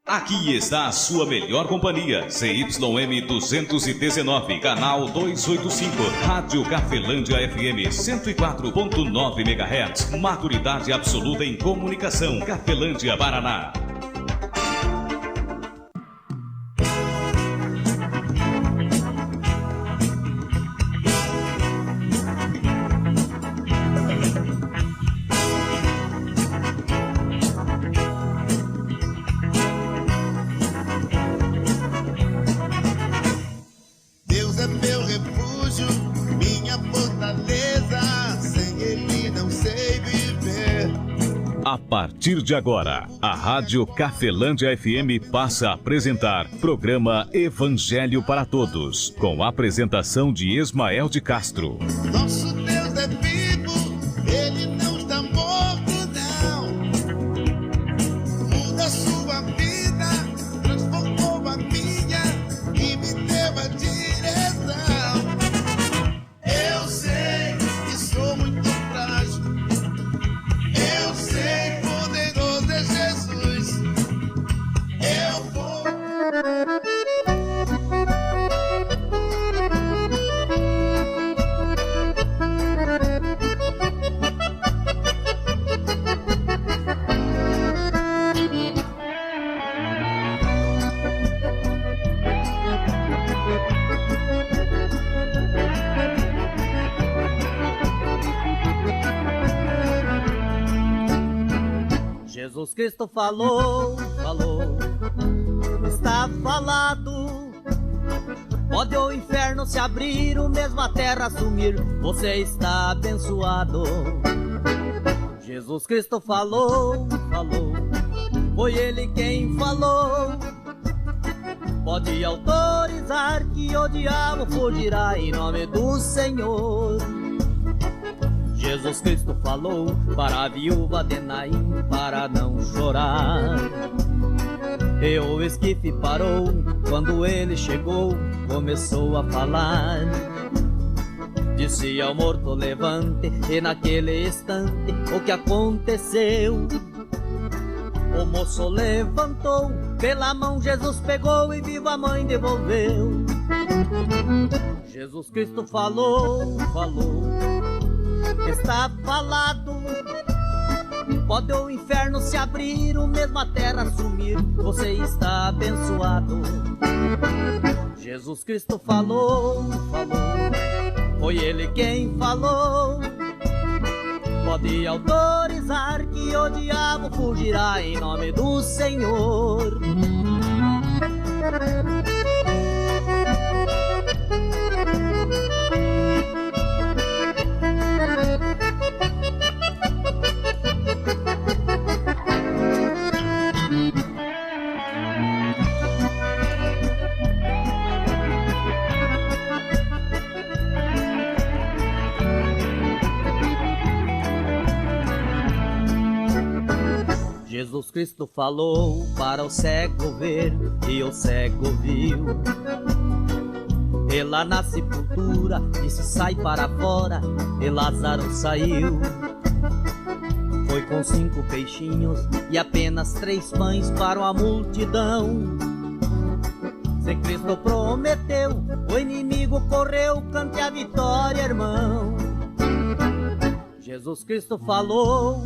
Aqui está a sua melhor companhia, ZYM 219, canal 285, Rádio Cafelândia FM 104.9 MHz, maturidade absoluta em comunicação, Cafelândia, Paraná. A partir de agora, a Rádio Cafelândia FM passa a apresentar programa Evangelho para Todos, com a apresentação de Ismael de Castro. Nosso Deus é vivo, Ele não está morto, não. Muda sua vida, transformou a minha e me deu a direção. Eu sei que sou muito frágil, eu sei, poderoso é Jesus. Eu vou. Jesus Cristo falou, está falado. Pode o inferno se abrir, o mesmo a terra sumir, você está abençoado. Jesus Cristo falou, foi Ele quem falou. Pode autorizar que o diabo fugirá em nome do Senhor. Jesus Cristo falou para a viúva de Naim para não chorar. E o esquife parou, quando ele chegou, começou a falar. Disse ao morto levante, e naquele instante o que aconteceu? O moço levantou, pela mão Jesus pegou e viva a mãe devolveu. Jesus Cristo falou, está falado. Pode o inferno se abrir, o mesmo a terra sumir, você está abençoado. Jesus Cristo falou, foi Ele quem falou. Pode autorizar que o diabo fugirá em nome do Senhor. Jesus Cristo falou para o cego ver, e o cego viu. E lá na sepultura disse sai para fora, e Lázaro saiu. Foi com 5 peixinhos e apenas 3 pães para uma multidão. Se Cristo prometeu, o inimigo correu, cante a vitória, irmão. Jesus Cristo falou,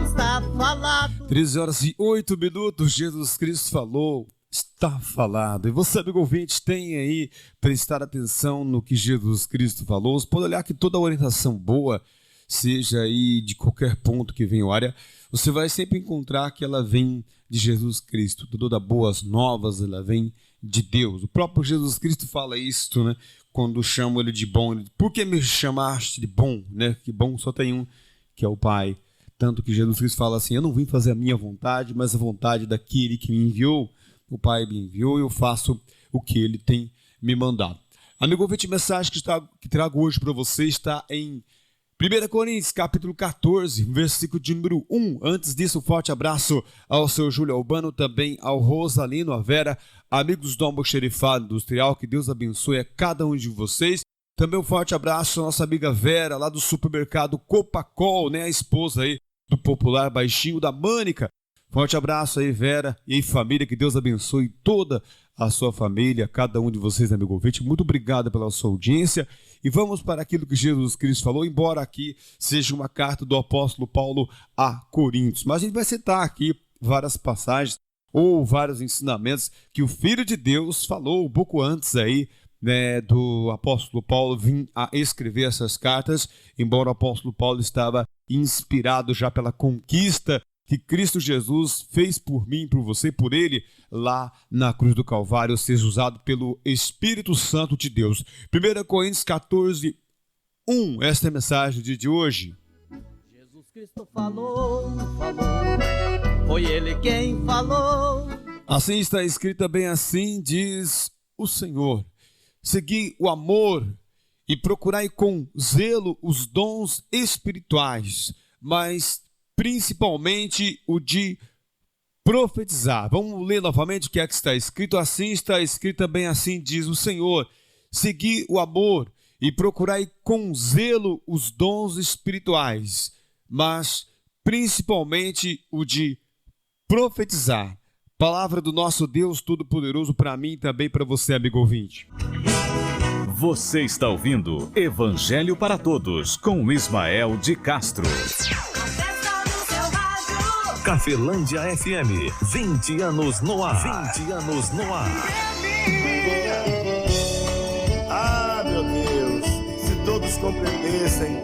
está falado. 13h08, Jesus Cristo falou, está falado. E você, amigo ouvinte, tem aí prestar atenção no que Jesus Cristo falou. Você pode olhar que toda orientação boa, seja aí de qualquer ponto que venha o área, você vai sempre encontrar que ela vem de Jesus Cristo. Toda boas novas, ela vem de Deus. O próprio Jesus Cristo fala isto, né? Quando chamam ele de bom, ele, por que me chamaste de bom? Né? Que bom só tem um, que é o Pai. Tanto que Jesus Cristo fala assim, eu não vim fazer a minha vontade, mas a vontade daquele que me enviou. O Pai me enviou e eu faço o que ele tem me mandado. Amigo ouvinte, a mensagem que trago hoje para você está em 1 Coríntios, capítulo 14, versículo de número 1. Antes disso, um forte abraço ao seu Júlio Albano, também ao Rosalino, a Vera, amigos do Almoxerifado Industrial, que Deus abençoe a cada um de vocês. Também um forte abraço à nossa amiga Vera, lá do supermercado Copacol, né, a esposa aí do popular baixinho da Mânica. Forte abraço aí, Vera e aí, família, que Deus abençoe toda a sua família, cada um de vocês, amigo ouvinte. Muito obrigado pela sua audiência e vamos para aquilo que Jesus Cristo falou, embora aqui seja uma carta do apóstolo Paulo a Coríntios. Mas a gente vai citar aqui várias passagens ou vários ensinamentos que o Filho de Deus falou um pouco antes aí, né, do apóstolo Paulo vir a escrever essas cartas, embora o apóstolo Paulo estava inspirado já pela conquista que Cristo Jesus fez por mim, por você, por ele, lá na cruz do Calvário, seja usado pelo Espírito Santo de Deus. 1 Coríntios 14, 1, esta é a mensagem de hoje. Jesus Cristo falou, foi ele quem falou. Assim está escrito, bem assim diz o Senhor. Segui o amor e procurai com zelo os dons espirituais, mas principalmente o de profetizar. Vamos ler novamente o que é que está escrito. Assim está escrito também, assim diz o Senhor. Segui o amor e procurai com zelo os dons espirituais, mas principalmente o de profetizar. Palavra do nosso Deus Todo-Poderoso para mim e também para você, amigo ouvinte. Você está ouvindo Evangelho para Todos com Ismael de Castro. Cafelândia FM, 20 anos no ar. 20 anos no ar. Ah, meu Deus, se todos compreendessem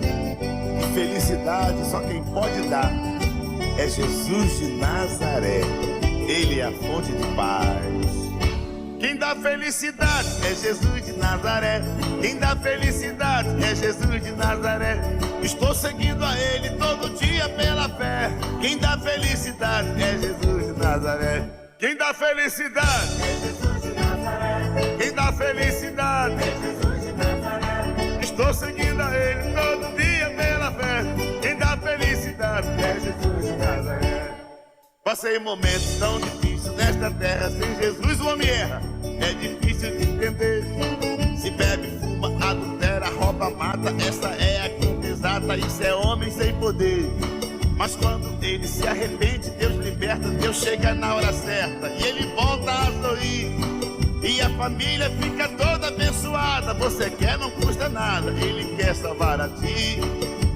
que felicidade só quem pode dar é Jesus de Nazaré. Ele é a fonte de paz. Quem dá felicidade é Jesus de Nazaré. Quem dá felicidade é Jesus de Nazaré. Estou seguindo a Ele todo dia pela fé. Quem dá felicidade é Jesus de Nazaré. Quem dá felicidade é Jesus de Nazaré. Quem dá felicidade é Jesus de Nazaré. Estou seguindo a Ele todo dia pela fé. Quem dá felicidade é Jesus de Nazaré. Passei momentos tão difíceis nesta terra. Sem Jesus o homem erra, é difícil de entender. Se bebe, fuma, adultera, rouba, mata. Essa é a conta exata, isso é homem sem poder. Mas quando ele se arrepende, Deus liberta. Deus chega na hora certa e ele volta a sorrir. E a família fica toda abençoada. Você quer, não custa nada, ele quer salvar a ti.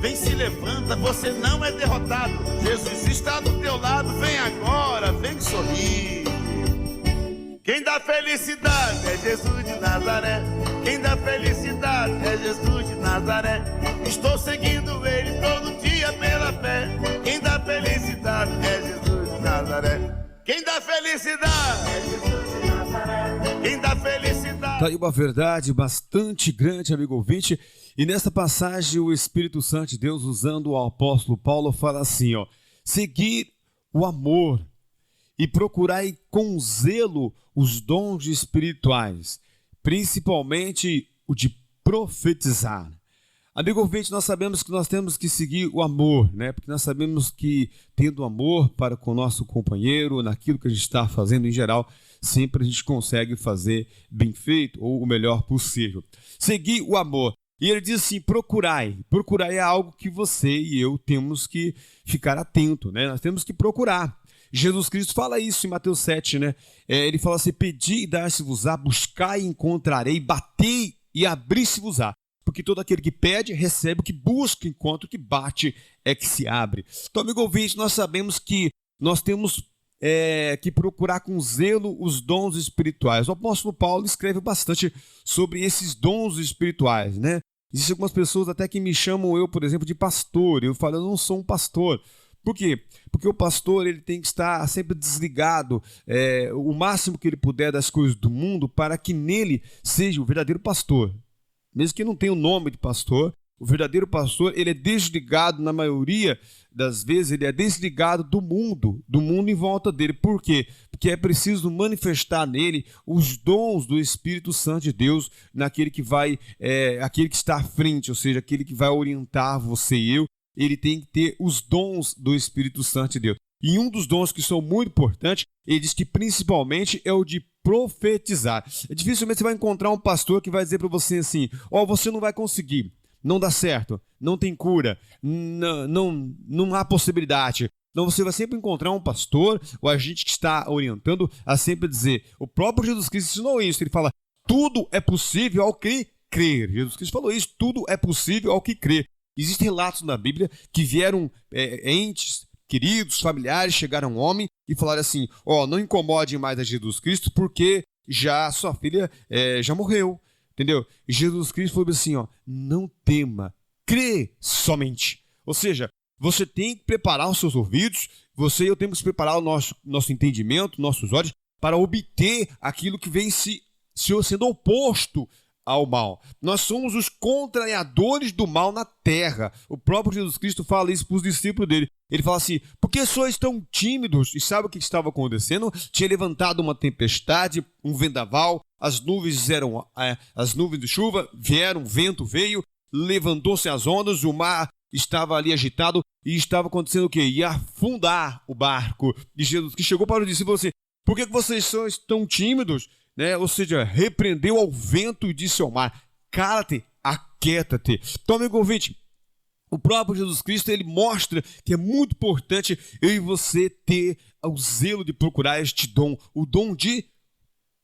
Vem, se levanta, você não é derrotado. Jesus está do teu lado, vem agora, vem sorrir. Quem dá felicidade é Jesus de Nazaré. Quem dá felicidade é Jesus de Nazaré. Estou seguindo ele todo dia pela fé. Quem dá felicidade é Jesus de Nazaré. Quem dá felicidade é Jesus de Nazaré. Quem dá felicidade. Tá aí uma verdade bastante grande, amigo ouvinte. E nessa passagem o Espírito Santo de Deus, usando o apóstolo Paulo, fala assim, ó: seguir o amor e procurai com zelo os dons espirituais, principalmente o de profetizar. Amigo ouvinte, nós sabemos que nós temos que seguir o amor, né? Porque nós sabemos que tendo amor para com o nosso companheiro, naquilo que a gente está fazendo em geral, sempre a gente consegue fazer bem feito ou o melhor possível. Seguir o amor. E ele diz assim, procurai. Procurai é algo que você e eu temos que ficar atento, né? Nós temos que procurar. Jesus Cristo fala isso em Mateus 7, né? Ele fala assim, pedi e dar-se-vos-á, buscai e encontrarei, batei e abri-se-vos-á. Porque todo aquele que pede, recebe, o que busca, encontra, o que bate é que se abre. Então, amigo ouvinte, nós sabemos que nós temos que procurar com zelo os dons espirituais. O apóstolo Paulo escreve bastante sobre esses dons espirituais, né? Existem algumas pessoas até que me chamam eu, por exemplo, de pastor. Eu falo, eu não sou um pastor. Por quê? Porque o pastor ele tem que estar sempre desligado o máximo que ele puder das coisas do mundo para que nele seja o verdadeiro pastor. Mesmo que não tenha o nome de pastor, o verdadeiro pastor ele é desligado, na maioria das vezes, ele é desligado do mundo em volta dele. Por quê? Porque é preciso manifestar nele os dons do Espírito Santo de Deus naquele que vai, aquele que está à frente, ou seja, aquele que vai orientar você e eu. Ele tem que ter os dons do Espírito Santo de Deus. E um dos dons que são muito importantes, ele diz que principalmente é o de profetizar. Dificilmente você vai encontrar um pastor que vai dizer para você assim, você não vai conseguir, não dá certo, não tem cura, não há possibilidade. Então você vai sempre encontrar um pastor ou a gente que está orientando a sempre dizer, o próprio Jesus Cristo ensinou isso, ele fala, tudo é possível ao que crer. Jesus Cristo falou isso, tudo é possível ao que crer. Existem relatos na Bíblia que vieram entes, queridos, familiares, chegaram a um homem e falaram assim, não incomode mais a Jesus Cristo porque já sua filha já morreu, entendeu? E Jesus Cristo falou assim, não tema, crê somente. Ou seja, você tem que preparar os seus ouvidos, você e eu temos que preparar o nosso entendimento, nossos olhos, para obter aquilo que vem sendo oposto ao mal. Nós somos os contrariadores do mal na terra. O próprio Jesus Cristo fala isso para os discípulos dele. Ele fala assim, por que sois tão tímidos? E sabe o que estava acontecendo? Tinha levantado uma tempestade, um vendaval, as nuvens de chuva vieram, o vento veio, levantou-se as ondas, o mar estava ali agitado e estava acontecendo o quê? Ia afundar o barco. E Jesus que chegou para os discípulos e falou assim, por que vocês são tão tímidos? Ou seja, repreendeu ao vento e disse ao mar, cala-te, aquieta-te. Então, amigo ouvinte, o próprio Jesus Cristo, ele mostra que é muito importante eu e você ter o zelo de procurar este dom, o dom de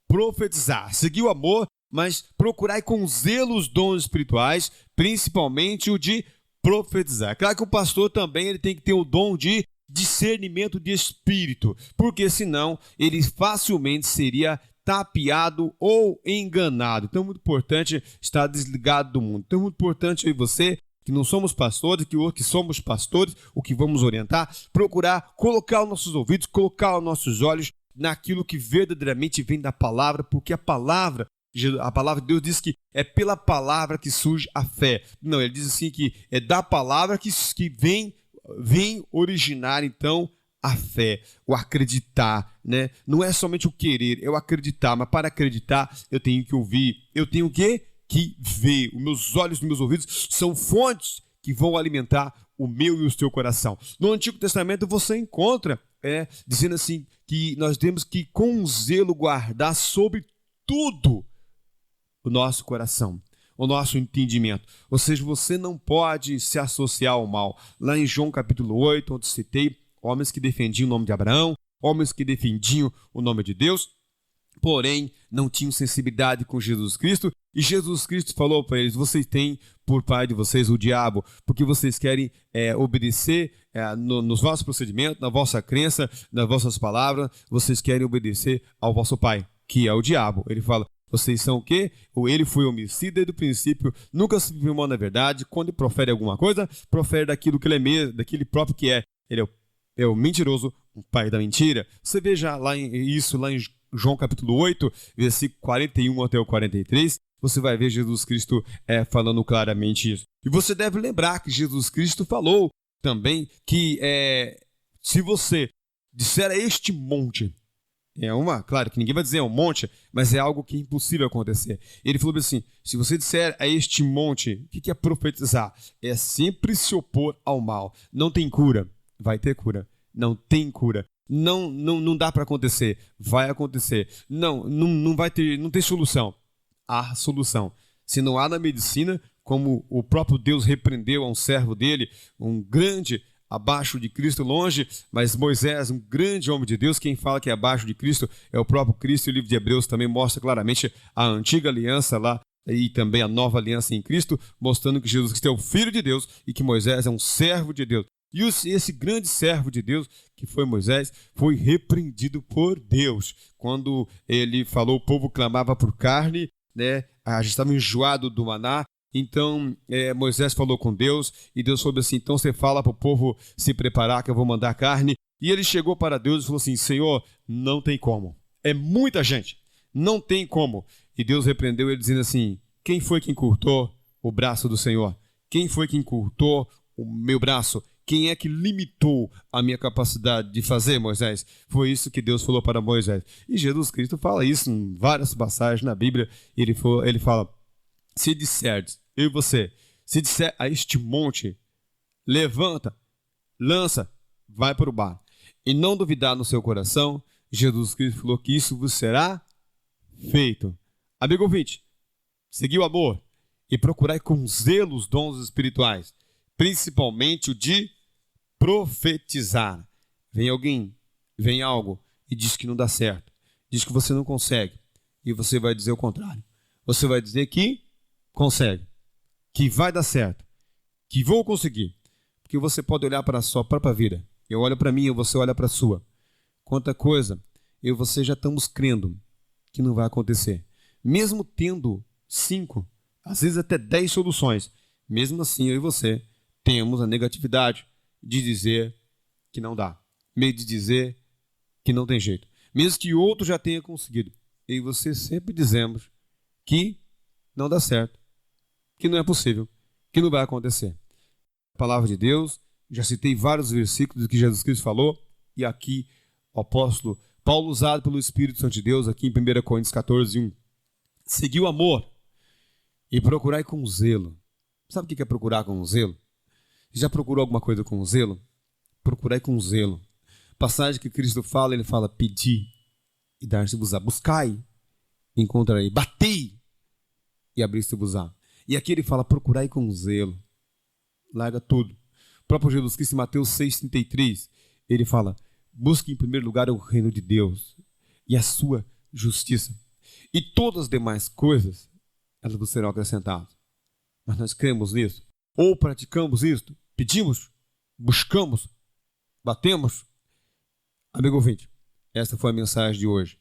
profetizar. Seguir o amor, mas procurar com zelo os dons espirituais, principalmente o de profetizar. Claro que o pastor também ele tem que ter o dom de discernimento de espírito, porque senão ele facilmente seria tapeado ou enganado. Então é muito importante estar desligado do mundo. Então é muito importante eu e você, que não somos pastores, que somos pastores, o que vamos orientar, procurar colocar os nossos ouvidos, colocar os nossos olhos naquilo que verdadeiramente vem da palavra, porque a palavra de Deus diz que é pela palavra que surge a fé. Não, ele diz assim que é da palavra que vem originar então a fé, o acreditar, né? Não é somente o querer, é o acreditar, mas para acreditar eu tenho que ouvir, eu tenho que ver. Os meus olhos e os meus ouvidos são fontes que vão alimentar o meu e o seu coração. No Antigo Testamento você encontra dizendo assim que nós temos que com zelo guardar sobre tudo o nosso coração, o nosso entendimento. Ou seja, você não pode se associar ao mal. Lá em João capítulo 8, onde citei, homens que defendiam o nome de Abraão, homens que defendiam o nome de Deus, porém não tinham sensibilidade com Jesus Cristo, e Jesus Cristo falou para eles, vocês têm por pai de vocês o diabo, porque vocês querem obedecer nos vossos procedimentos, na vossa crença, nas vossas palavras, vocês querem obedecer ao vosso pai, que é o diabo. Ele fala, vocês são o quê? Ele foi homicida desde o princípio, nunca se firmou na verdade, quando profere alguma coisa, profere daquilo que ele é mesmo, daquele próprio que é. Ele é o mentiroso, o pai da mentira. Você veja lá em João capítulo 8, versículo 41 até o 43, você vai ver Jesus Cristo falando claramente isso. E você deve lembrar que Jesus Cristo falou também que se você disser a este monte, claro que ninguém vai dizer um monte, mas é algo que é impossível acontecer. Ele falou assim, se você disser a este monte, o que é profetizar? É sempre se opor ao mal. Não tem cura, vai ter cura. Não tem cura. Não dá para acontecer, vai acontecer. Não vai ter, não tem solução. Há solução. Se não há na medicina, como o próprio Deus repreendeu a um servo dele, um grande abaixo de Cristo, longe, mas Moisés, um grande homem de Deus, quem fala que é abaixo de Cristo é o próprio Cristo, e o livro de Hebreus também mostra claramente a antiga aliança lá e também a nova aliança em Cristo, mostrando que Jesus Cristo é o Filho de Deus e que Moisés é um servo de Deus. E esse grande servo de Deus, que foi Moisés, foi repreendido por Deus. Quando ele falou, o povo clamava por carne, né? Já estava enjoado do maná. Então Moisés falou com Deus e Deus falou assim, então você fala para o povo se preparar que eu vou mandar carne. E ele chegou para Deus e falou assim, Senhor, não tem como. É muita gente, não tem como. E Deus repreendeu ele dizendo assim, quem foi que encurtou o braço do Senhor? Quem foi que encurtou o meu braço? Quem é que limitou a minha capacidade de fazer, Moisés? Foi isso que Deus falou para Moisés. E Jesus Cristo fala isso em várias passagens na Bíblia. Ele fala, se disserdes, eu e você, se disser a este monte, levanta, lança, vai para o mar, e não duvidar no seu coração, Jesus Cristo falou que isso vos será feito. Amigo ouvinte, segui o amor e procurai com zelo os dons espirituais, principalmente o de profetizar. Vem algo e diz que não dá certo, diz que você não consegue, e você vai dizer o contrário. Você vai dizer que consegue, que vai dar certo, que vou conseguir. Porque você pode olhar para a sua própria vida. Eu olho para mim e você olha para a sua. Quanta coisa eu e você já estamos crendo que não vai acontecer. Mesmo tendo 5, às vezes até 10 soluções, mesmo assim eu e você temos a negatividade de dizer que não dá, meio de dizer que não tem jeito. Mesmo que o outro já tenha conseguido, eu e você sempre dizemos que não dá certo, que não é possível, que não vai acontecer. A palavra de Deus, já citei vários versículos que Jesus Cristo falou, e aqui o apóstolo Paulo, usado pelo Espírito Santo de Deus, aqui em 1 Coríntios 14:1, seguiu o amor e procurai com zelo. Sabe o que é procurar com zelo? Já procurou alguma coisa com zelo? Procurai com zelo. Passagem que Cristo fala, ele fala: pedi e dar-se-vos-á, buscai, encontrarei, batei e abrir-se-vos-á. E aqui ele fala: procurai com zelo. Larga tudo. O próprio Jesus Cristo, em Mateus 6,33, ele fala: busque em primeiro lugar o reino de Deus e a sua justiça, e todas as demais coisas elas vos serão acrescentadas. Mas nós cremos nisso? Ou praticamos isto? Pedimos? Buscamos? Batemos? Amigo ouvinte, esta foi a mensagem de hoje.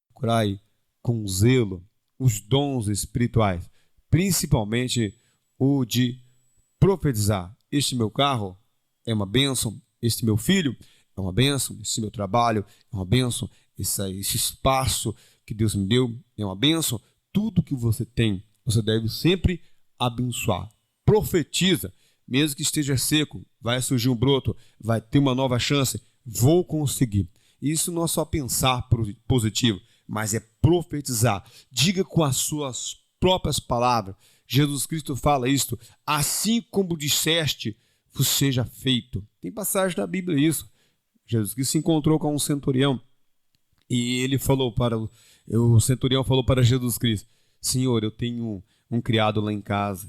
Procurai com zelo os dons espirituais, principalmente o de profetizar. Este meu carro é uma bênção, este meu filho é uma bênção, este meu trabalho é uma bênção, esse espaço que Deus me deu é uma bênção. Tudo que você tem, você deve sempre abençoar. Profetiza, mesmo que esteja seco, vai surgir um broto, vai ter uma nova chance, vou conseguir. Isso não é só pensar positivo, mas é profetizar. Diga com as suas próprias palavras. Jesus Cristo fala isto: assim como disseste, vos seja feito. Tem passagem da Bíblia isso. Jesus Cristo se encontrou com um centurião e ele falou o centurião falou para Jesus Cristo: Senhor, eu tenho um criado lá em casa,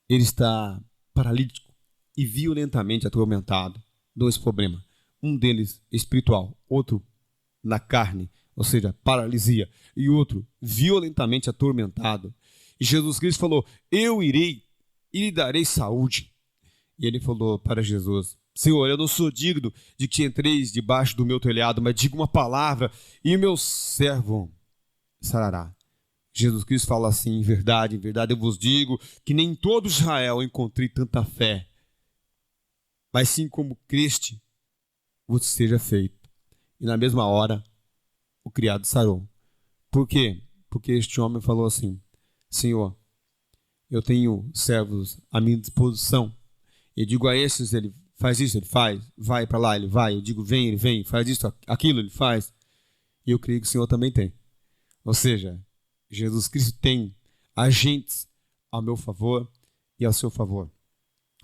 ele está paralítico e violentamente atormentado. 2 problemas, um deles espiritual, outro na carne, ou seja, paralisia, e outro violentamente atormentado. E Jesus Cristo falou: eu irei e lhe darei saúde. E ele falou para Jesus: Senhor, eu não sou digno de que entreis debaixo do meu telhado, mas diga uma palavra e o meu servo sarará. Jesus Cristo fala assim: em verdade eu vos digo que nem em todo Israel encontrei tanta fé, mas sim como creste, vos seja feito. E na mesma hora o criado sarou. Por quê? Porque este homem falou assim: Senhor, eu tenho servos à minha disposição. Eu digo a esses, ele faz isso, ele faz. Vai para lá, ele vai. Eu digo, vem, ele vem. Faz isso, aquilo, ele faz. E eu creio que o Senhor também tem. Ou seja, Jesus Cristo tem agentes ao meu favor e ao seu favor.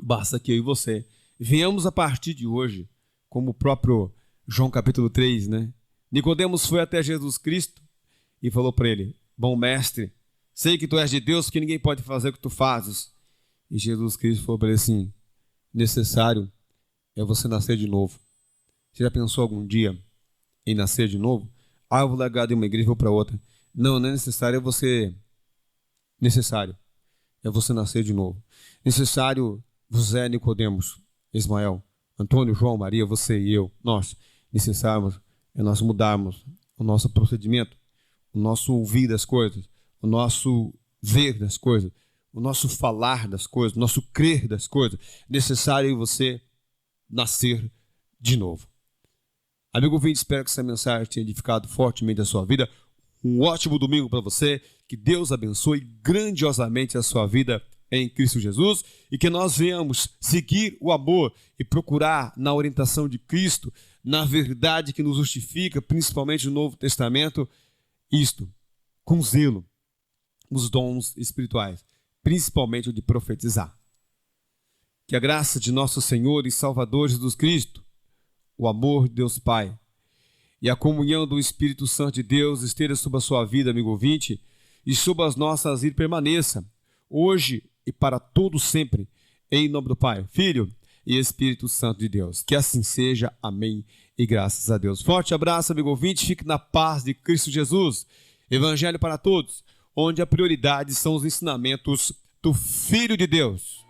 Basta que eu e você venhamos a partir de hoje, como o próprio João capítulo 3, né? Nicodemos foi até Jesus Cristo e falou para ele: bom mestre, sei que tu és de Deus, que ninguém pode fazer o que tu fazes. E Jesus Cristo falou para ele assim: necessário é você nascer de novo. Você já pensou algum dia em nascer de novo? Ah, eu vou largar de uma igreja e vou para outra. Não, não é necessário, necessário é você nascer de novo. Necessário, José, Nicodemos, Ismael, Antônio, João, Maria, você e eu, nós, necessários é nós mudarmos o nosso procedimento, o nosso ouvir das coisas, o nosso ver das coisas, o nosso falar das coisas, o nosso crer das coisas. Necessário você nascer de novo. Amigo ouvinte, espero que essa mensagem tenha edificado fortemente a sua vida. Um ótimo domingo para você. Que Deus abençoe grandiosamente a sua vida em Cristo Jesus e que nós venhamos seguir o amor e procurar na orientação de Cristo, na verdade que nos justifica, principalmente no Novo Testamento, isto, com zelo, os dons espirituais, principalmente o de profetizar. Que a graça de nosso Senhor e Salvador Jesus Cristo, o amor de Deus Pai e a comunhão do Espírito Santo de Deus esteja sobre a sua vida, amigo ouvinte, e sobre as nossas vidas permaneça, hoje e para todo sempre, em nome do Pai, Filho e Espírito Santo de Deus. Que assim seja. Amém e graças a Deus. Forte abraço, amigo ouvinte, fique na paz de Cristo Jesus. Evangelho para todos, onde a prioridade são os ensinamentos do Filho de Deus.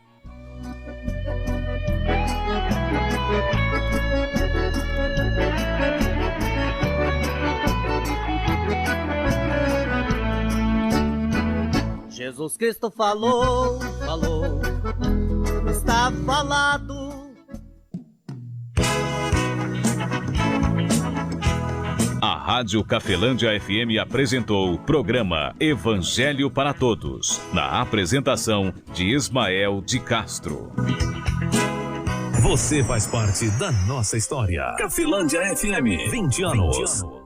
Jesus Cristo falou, está falado. A Rádio Cafelândia FM apresentou o programa Evangelho para Todos, na apresentação de Ismael de Castro. Você faz parte da nossa história. Cafelândia FM, 20 anos.